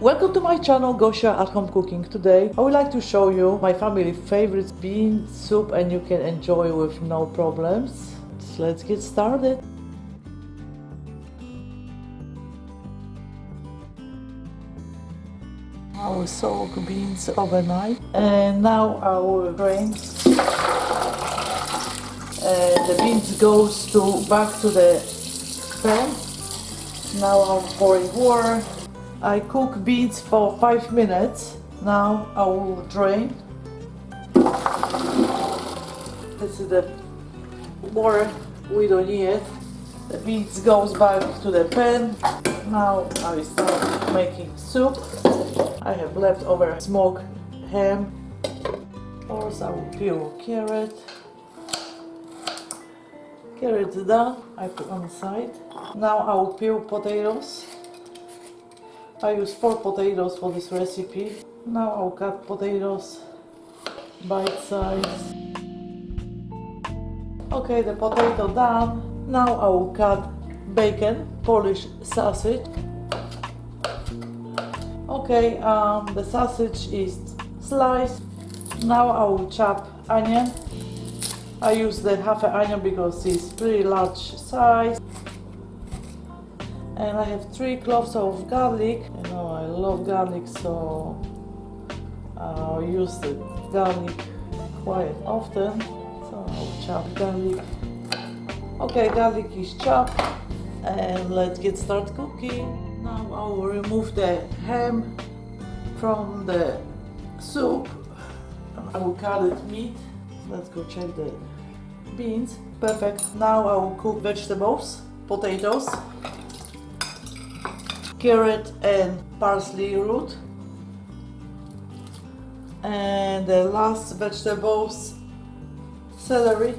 Welcome to my channel Gosia at Home Cooking. Today I would like to show you my family favorite bean soup, and you can enjoy with no problems. So let's get started. I will soak beans overnight, and now I will drain. The beans goes back to the pan. Now I'm pouring water. I cook beans for 5 minutes. Now I will drain. This is the water, we don't need it. The beans goes back to the pan. Now I start making soup. I have leftover smoked ham. First I will peel carrot. Carrot done, I put on the side. Now I will peel potatoes. I use 4 potatoes for this recipe. Now I'll cut potatoes bite size. Okay, the potato done. Now I will cut bacon, Polish sausage. Okay, the sausage is sliced. Now I will chop onion. I use the half an onion because it's pretty large size. And I have 3 cloves of garlic. You know, I love garlic, so I'll use the garlic quite often. So I'll chop garlic. Okay, garlic is chopped, and let's get started cooking. Now I will remove the ham from the soup. I will cut it meat. Let's go check the beans. Perfect. Now I will cook vegetables, potatoes, carrot and parsley root, and the last vegetables, celery,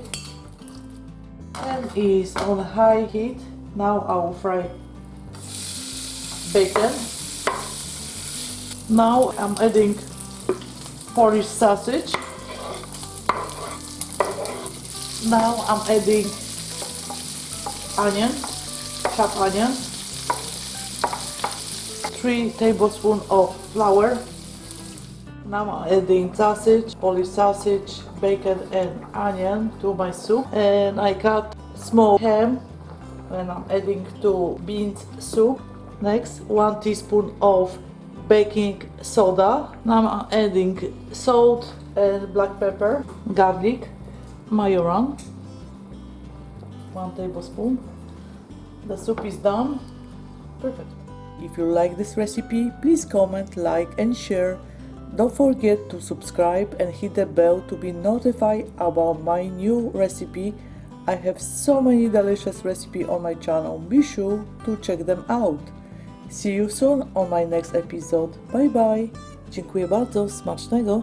and is on high heat. Now I will fry bacon. Now I'm adding Polish sausage. Now I'm adding onion, chopped onion, 3 tablespoons of flour. Now I'm adding sausage, Polish sausage, bacon and onion to my soup. And I cut small ham, and I'm adding to beans soup. Next, 1 teaspoon of baking soda. Now I'm adding salt and black pepper, garlic, Marjoram, 1 tablespoon. The soup is done. Perfect. If you like this recipe, please comment, like and share. Don't forget to subscribe and hit the bell to be notified about my new recipe. I have so many delicious recipes on my channel. Be sure to check them out. See you soon on my next episode. Bye bye. Dziękuję bardzo. Smacznego.